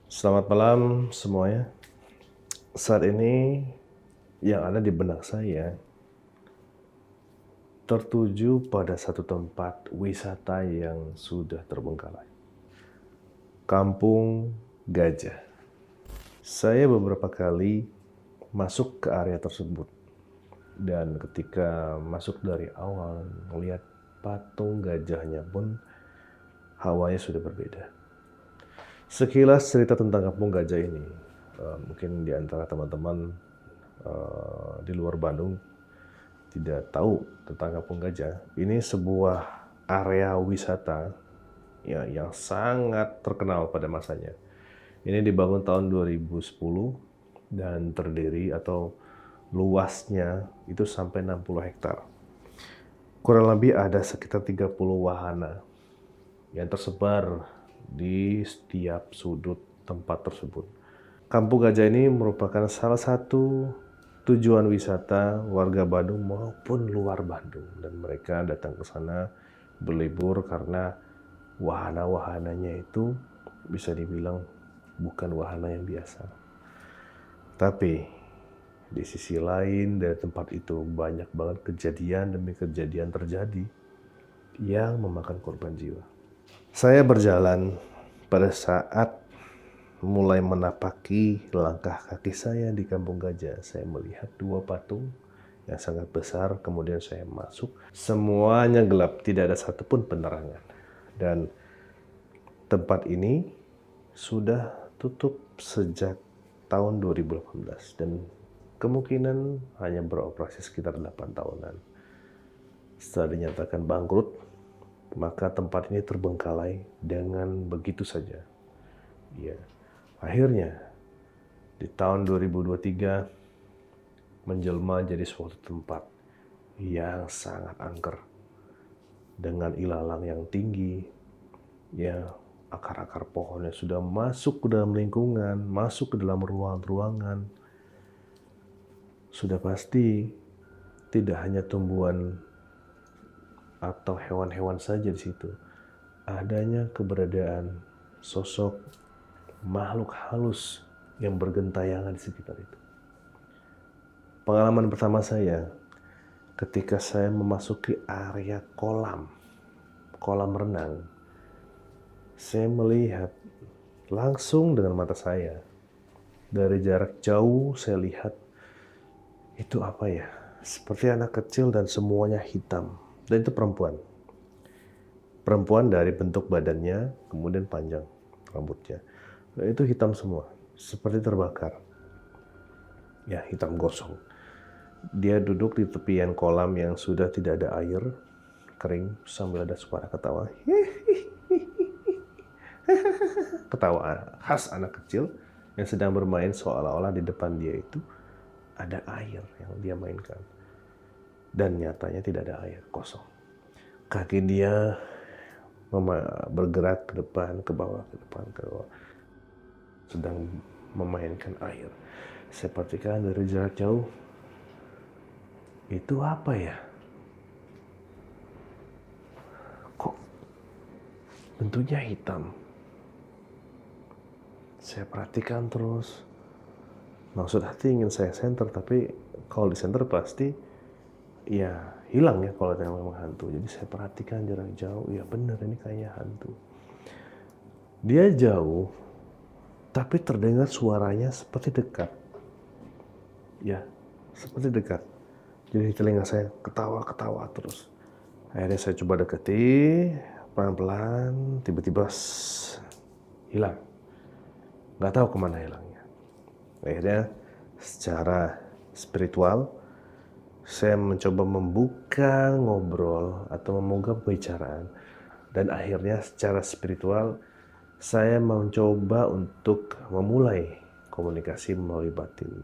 Selamat malam semuanya. Saat ini yang ada di benak saya tertuju pada satu tempat wisata yang sudah terbengkalai. Kampung Gajah. Saya beberapa kali masuk ke area tersebut dan ketika masuk dari awal melihat patung gajahnya pun hawanya sudah berbeda. Sekilas cerita tentang Kampung Gajah ini, mungkin di antara teman-teman di luar Bandung tidak tahu tentang Kampung Gajah. Ini sebuah area wisata ya, yang sangat terkenal pada masanya. Ini dibangun tahun 2010 dan terdiri atau luasnya itu sampai 60 hektar. Kurang lebih ada sekitar 30 wahana yang tersebar di setiap sudut tempat tersebut. Kampung Gajah ini merupakan salah satu tujuan wisata warga Bandung maupun luar Bandung, dan mereka datang ke sana berlibur karena wahana-wahananya itu bisa dibilang bukan wahana yang biasa. Tapi di sisi lain dari tempat itu banyak banget kejadian demi kejadian terjadi yang memakan korban jiwa. Saya berjalan pada saat mulai menapaki langkah kaki saya di Kampung Gajah. Saya melihat dua patung yang sangat besar, kemudian saya masuk. Semuanya gelap, tidak ada satupun penerangan. Dan tempat ini sudah tutup sejak tahun 2018 dan kemungkinan hanya beroperasi sekitar 8 tahunan. Setelah dinyatakan bangkrut, maka tempat ini terbengkalai dengan begitu saja. Ya, akhirnya di tahun 2023 menjelma jadi suatu tempat yang sangat angker dengan ilalang yang tinggi, ya akar-akar pohonnya sudah masuk ke dalam lingkungan, masuk ke dalam ruangan-ruangan. Sudah pasti tidak hanya tumbuhan atau hewan-hewan saja di situ. Adanya keberadaan sosok makhluk halus yang bergentayangan di sekitar itu. Pengalaman pertama saya ketika saya memasuki area kolam renang, saya melihat langsung dengan mata saya. Dari jarak jauh saya lihat itu apa ya? Seperti anak kecil dan semuanya hitam. Dan itu perempuan. Perempuan dari bentuk badannya, kemudian panjang rambutnya. Dan itu hitam semua, seperti terbakar. Ya, hitam gosong. Dia duduk di tepian kolam yang sudah tidak ada air, kering, sambil ada suara ketawa. Ketawa khas anak kecil yang sedang bermain seolah-olah di depan dia itu ada air yang dia mainkan. Dan nyatanya tidak ada air, kosong. Kaki dia bergerak ke depan, ke bawah, ke depan, ke bawah. Sedang memainkan air. Saya perhatikan dari jarak jauh. Itu apa ya? Kok bentuknya hitam? Saya perhatikan terus. Maksud hati ingin saya center, tapi kalau di center pasti ya hilang ya kalau memang hantu. Jadi saya perhatikan jarak jauh, ya benar ini kayaknya hantu. Dia jauh, tapi terdengar suaranya seperti dekat. Ya, seperti dekat. Jadi telinga saya ketawa-ketawa terus. Akhirnya saya coba deketi, pelan-pelan, tiba-tiba hilang. Nggak tahu kemana hilangnya. Akhirnya secara spiritual, saya mencoba membuka ngobrol atau membuka pembicaraan. Dan akhirnya secara spiritual, saya mencoba untuk memulai komunikasi melalui batin.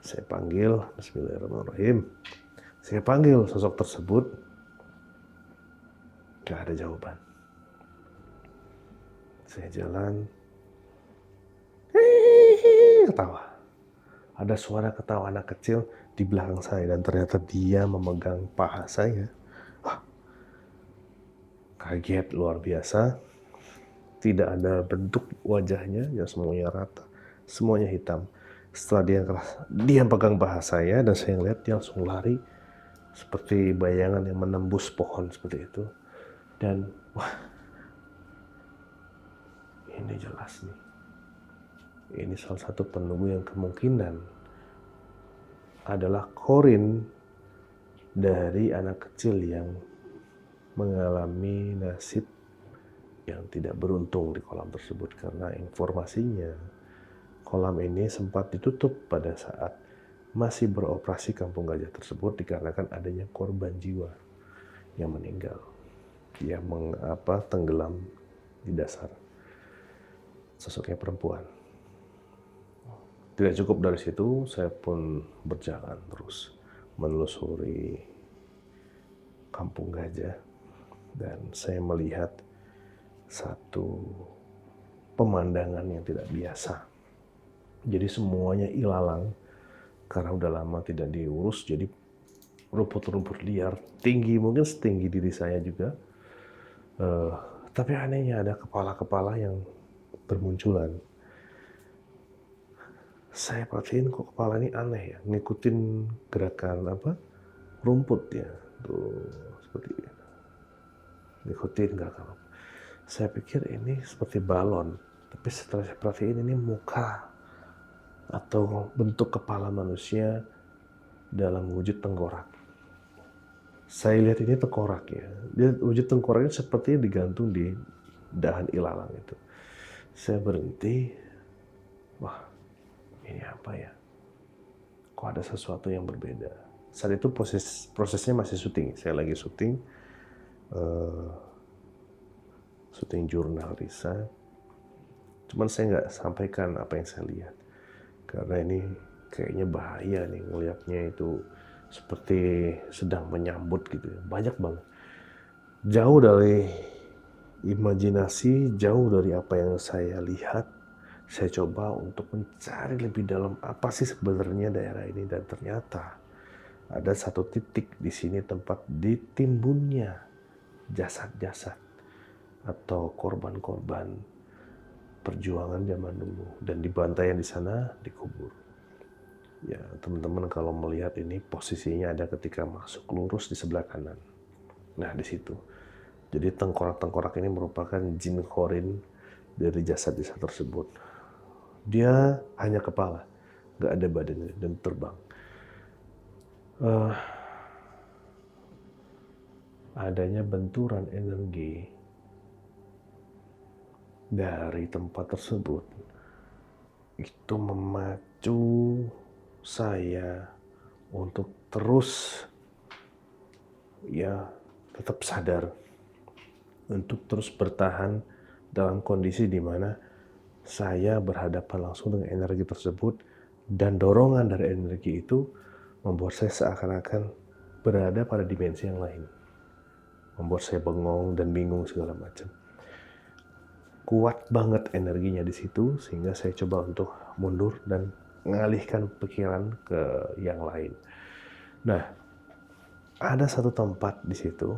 Saya panggil, Bismillahirrahmanirrahim. Saya panggil sosok tersebut, gak ada jawaban. Saya jalan, ketawa. Ada suara ketawa anak kecil di belakang saya dan ternyata dia memegang paha saya. Wah, kaget luar biasa. Tidak ada bentuk wajahnya, ya semuanya rata, semuanya hitam. Setelah dia pegang paha saya dan saya lihat dia langsung lari seperti bayangan yang menembus pohon seperti itu. Dan wah, ini jelas nih. Ini salah satu penunggu yang kemungkinan adalah korin dari anak kecil yang mengalami nasib yang tidak beruntung di kolam tersebut, karena informasinya kolam ini sempat ditutup pada saat masih beroperasi Kampung Gajah tersebut dikarenakan adanya korban jiwa yang meninggal, yang tenggelam di dasar. Sosoknya perempuan. Tidak cukup dari situ, saya pun berjalan terus menelusuri Kampung Gajah dan saya melihat satu pemandangan yang tidak biasa. Jadi semuanya ilalang karena udah lama tidak diurus, jadi rumput-rumput liar tinggi, mungkin setinggi diri saya juga. Tapi anehnya ada kepala-kepala yang bermunculan. Saya perhatiin kok kepala ini aneh ya, ngikutin gerakan rumput ya, tuh seperti ini. Ngikutin gerakan. Saya pikir ini seperti balon, tapi setelah saya perhatiin ini muka atau bentuk kepala manusia dalam wujud tengkorak. Saya lihat ini tengkorak ya, dia wujud tengkoraknya seperti digantung di dahan ilalang itu. Saya berhenti, wah ini apa ya? Kok ada sesuatu yang berbeda? Saat itu prosesnya masih syuting. Saya lagi syuting jurnal riset. Cuman saya nggak sampaikan apa yang saya lihat. Karena ini kayaknya bahaya nih ngelihatnya, itu seperti sedang menyambut gitu ya. Banyak banget. Jauh dari imajinasi, jauh dari apa yang saya lihat. Saya coba untuk mencari lebih dalam apa sih sebenarnya daerah ini, dan ternyata ada satu titik di sini tempat ditimbunnya jasad-jasad atau korban-korban perjuangan zaman dulu, dan di bantaian di sana dikubur. Ya, teman-teman kalau melihat ini posisinya ada ketika masuk lurus di sebelah kanan. Nah, di situ. Jadi tengkorak-tengkorak ini merupakan jin korin dari jasad-jasad tersebut. Dia hanya kepala, nggak ada badannya, dan terbang. Adanya benturan energi dari tempat tersebut itu memacu saya untuk terus tetap sadar, untuk terus bertahan dalam kondisi di mana saya berhadapan langsung dengan energi tersebut, dan dorongan dari energi itu membuat saya seakan-akan berada pada dimensi yang lain. Membuat saya bengong dan bingung segala macam. Kuat banget energinya di situ sehingga saya coba untuk mundur dan mengalihkan pikiran ke yang lain. Nah, ada satu tempat di situ,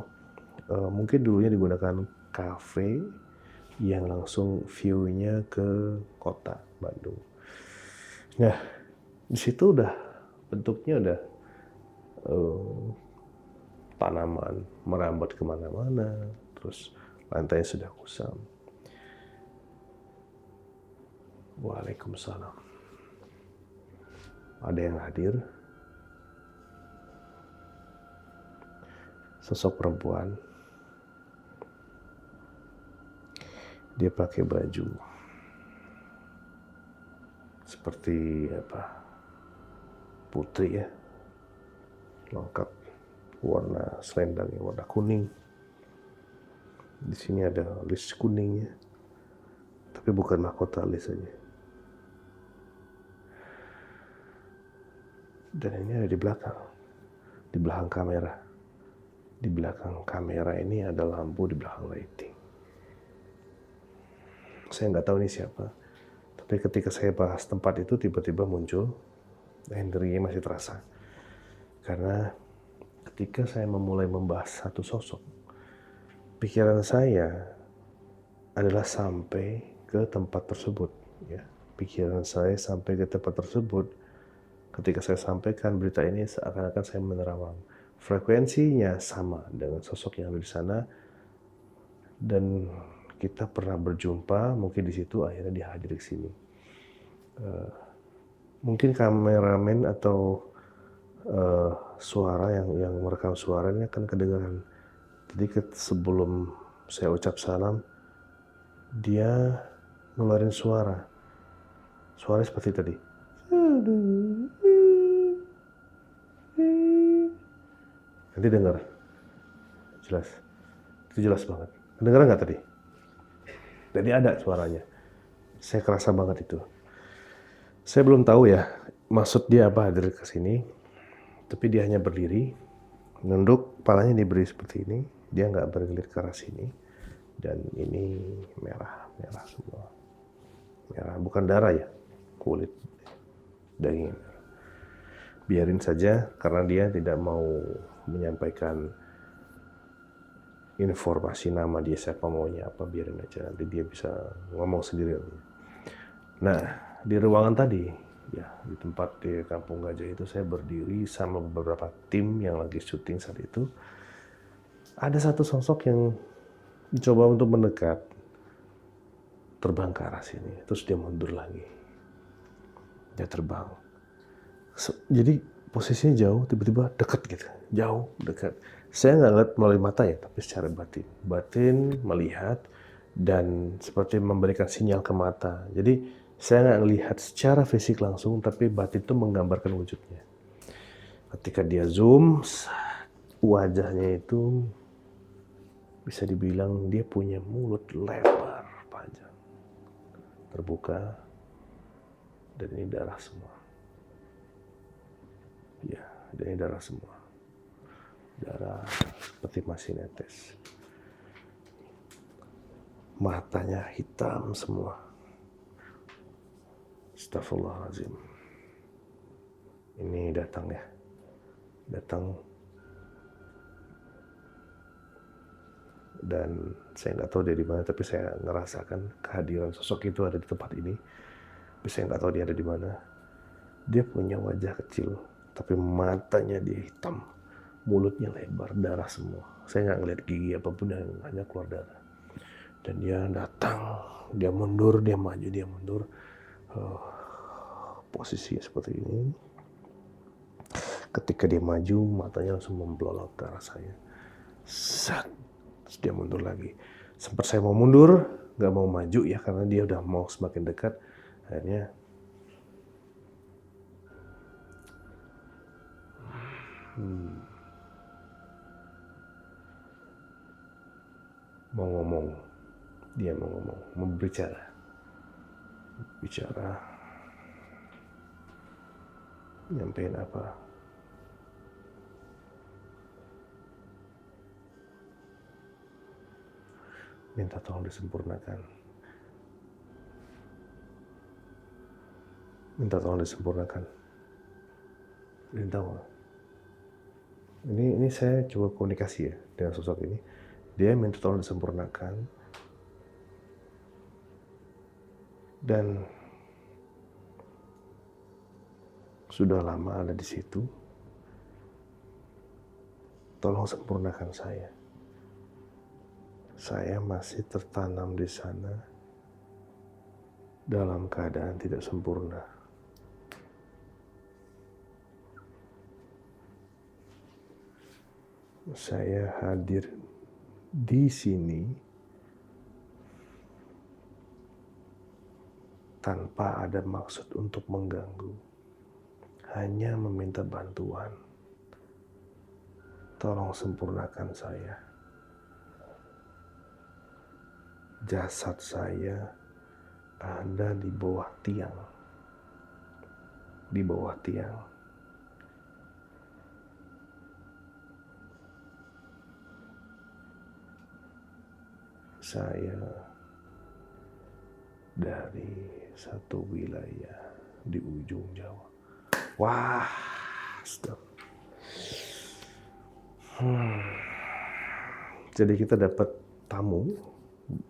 mungkin dulunya digunakan kafe yang langsung view-nya ke kota Bandung. Nah, di situ udah bentuknya udah tanaman merambat kemana-mana, terus lantainya sudah kusam. Waalaikumsalam. Ada yang hadir, sosok perempuan. Dia pakai baju seperti putri ya, lengkap, warna selendangnya warna kuning. Di sini ada list kuningnya, tapi bukan mahkota list aja. Dan ini ada di belakang kamera. Di belakang kamera ini ada lampu, di belakang lighting. Saya nggak tahu ini siapa, tapi ketika saya bahas tempat itu tiba-tiba muncul, energinya masih terasa. Karena ketika saya memulai membahas satu sosok, pikiran saya adalah sampai ke tempat tersebut. Ya, pikiran saya sampai ke tempat tersebut. Ketika saya sampaikan berita ini, seakan-akan saya menerawang. Frekuensinya sama dengan sosok yang ada di sana, dan kita pernah berjumpa. Mungkin di situ akhirnya dia hadir di sini. Mungkin kameramen atau suara yang merekam suaranya akan kedengaran. Jadi sebelum saya ucap salam, dia ngeluarin suara seperti tadi. Nanti dengar jelas, itu jelas banget. Dengar nggak tadi? Jadi ada suaranya. Saya kerasa banget itu. Saya belum tahu ya maksud dia apa hadir ke sini, tapi dia hanya berdiri, nunduk, kepalanya diberi seperti ini. Dia nggak bergelir ke arah sini, dan ini merah semua. Merah, bukan darah ya, kulit, daging. Biarin saja, karena dia tidak mau menyampaikan informasi nama dia, siapa maunya apa, biarin aja, nanti dia bisa ngomong sendiri. Nah, di ruangan tadi, ya di tempat di Kampung Gajah itu, saya berdiri sama beberapa tim yang lagi syuting saat itu. Ada satu sosok yang mencoba untuk mendekat, terbang ke arah sini, terus dia mundur lagi. Dia terbang. Jadi posisinya jauh, tiba-tiba dekat gitu, jauh, dekat. Saya nggak lihat melalui mata ya, tapi secara batin melihat dan seperti memberikan sinyal ke mata. Jadi saya nggak melihat secara fisik langsung, tapi batin itu menggambarkan wujudnya. Ketika dia zoom, wajahnya itu bisa dibilang dia punya mulut lebar, panjang, terbuka, dan ini darah semua. Ya, dan ini darah semua. Darah seperti masih netes. Matanya hitam semua. Astagfirullahaladzim. Ini datang ya. Datang. Dan saya nggak tahu dia di mana, tapi saya ngerasakan kehadiran sosok itu ada di tempat ini. Tapi saya nggak tahu dia ada di mana. Dia punya wajah kecil, tapi matanya dia hitam, mulutnya lebar, darah semua. Saya nggak ngeliat gigi apapun, yang hanya keluar darah. Dan dia datang, dia mundur, dia maju, dia mundur. Posisinya seperti ini. Ketika dia maju, matanya langsung membelolok ke arah saya. Set, terus dia mundur lagi. Sempat saya mau mundur, nggak mau maju ya, karena dia udah mau semakin dekat. Akhirnya mau ngomong, dia mau ngomong, mau bicara, nyampein apa? Minta tolong disempurnakan. Minta tolong disempurnakan. Ini tahu. Ini saya coba komunikasi ya dengan sosok ini. Dia minta tolong disempurnakan. Dan sudah lama ada di situ. Tolong sempurnakan saya. Saya masih tertanam di sana dalam keadaan tidak sempurna. Saya hadir di sini tanpa ada maksud untuk mengganggu, hanya meminta bantuan. Tolong sempurnakan saya. Jasad saya ada di bawah tiang. Di bawah tiang. Saya dari satu wilayah di ujung Jawa. Wah, stop. Jadi kita dapat tamu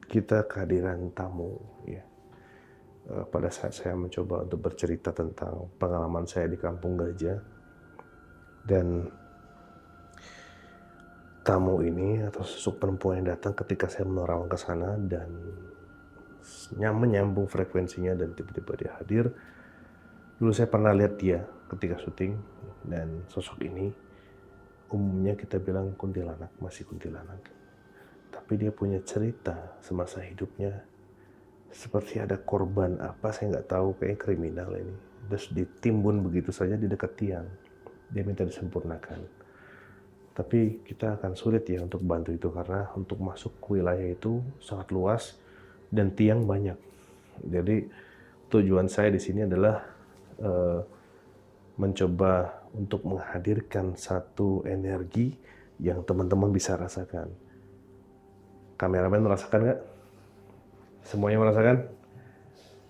kita kehadiran tamu ya. Pada saat saya mencoba untuk bercerita tentang pengalaman saya di Kampung Gajah, dan tamu ini atau sosok perempuan yang datang ketika saya menerawang ke sana dan menyambung frekuensinya dan tiba-tiba dia hadir. Dulu saya pernah lihat dia ketika syuting, dan sosok ini umumnya kita bilang kuntilanak, masih kuntilanak. Tapi dia punya cerita semasa hidupnya, seperti ada korban apa saya nggak tahu, kayak kriminal ini. Terus ditimbun begitu saja di dekat tiang. Dia minta disempurnakan. Tapi kita akan sulit ya untuk bantu itu karena untuk masuk ke wilayah itu sangat luas dan tiang banyak. Jadi tujuan saya di sini adalah mencoba untuk menghadirkan satu energi yang teman-teman bisa rasakan. Kameramen merasakan nggak? Semuanya merasakan?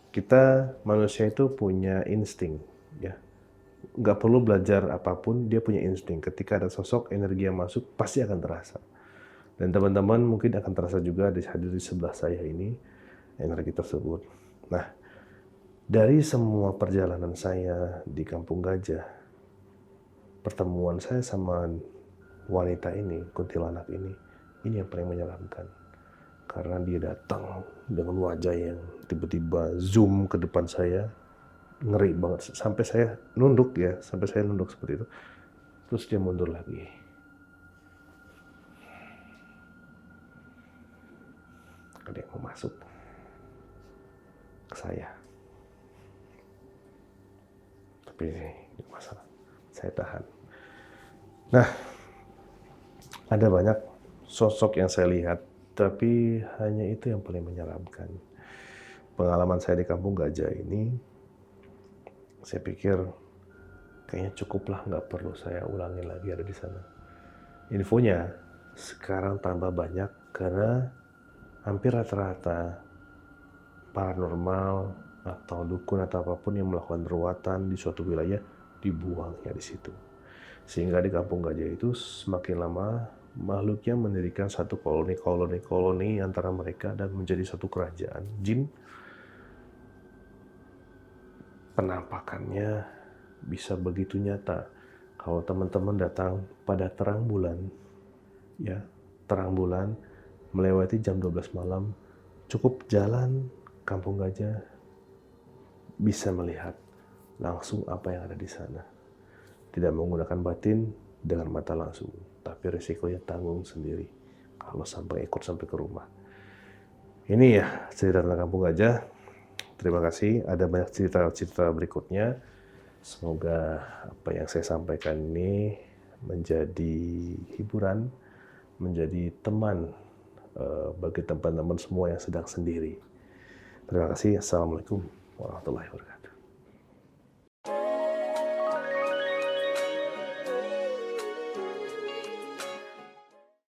Kita manusia itu punya insting, ya. Nggak perlu belajar apapun, dia punya insting. Ketika ada sosok energi yang masuk, pasti akan terasa. Dan teman-teman mungkin akan terasa juga hadir di sebelah saya ini, energi tersebut. Nah, dari semua perjalanan saya di Kampung Gajah, pertemuan saya sama wanita ini, kuntilanak ini yang paling menyeramkan. Karena dia datang dengan wajah yang tiba-tiba zoom ke depan saya, ngeri banget. Sampai saya nunduk seperti itu. Terus dia mundur lagi. Ada yang mau masuk ke saya. Tapi ini masalah. Saya tahan. Nah, ada banyak sosok yang saya lihat, tapi hanya itu yang paling menyeramkan. Pengalaman saya di Kampung Gajah ini, saya pikir kayaknya cukuplah, nggak perlu saya ulangi lagi ada di sana. Infonya sekarang tambah banyak karena hampir rata-rata paranormal atau dukun atau apapun yang melakukan ruatan di suatu wilayah dibuangnya di situ. Sehingga di Kampung Gajah itu semakin lama makhluknya mendirikan satu koloni antara mereka dan menjadi satu kerajaan jin. Penampakannya bisa begitu nyata. Kalau teman-teman datang pada terang bulan, ya, terang bulan melewati jam 12 malam, cukup jalan Kampung Gajah bisa melihat langsung apa yang ada di sana. Tidak menggunakan batin, dengan mata langsung, tapi resikonya tanggung sendiri kalau sampai ikut sampai ke rumah. Ini ya cerita tentang Kampung Gajah. Terima kasih. Ada banyak cerita-cerita berikutnya. Semoga apa yang saya sampaikan ini menjadi hiburan, menjadi teman bagi teman-teman semua yang sedang sendiri. Terima kasih. Assalamualaikum warahmatullahi wabarakatuh.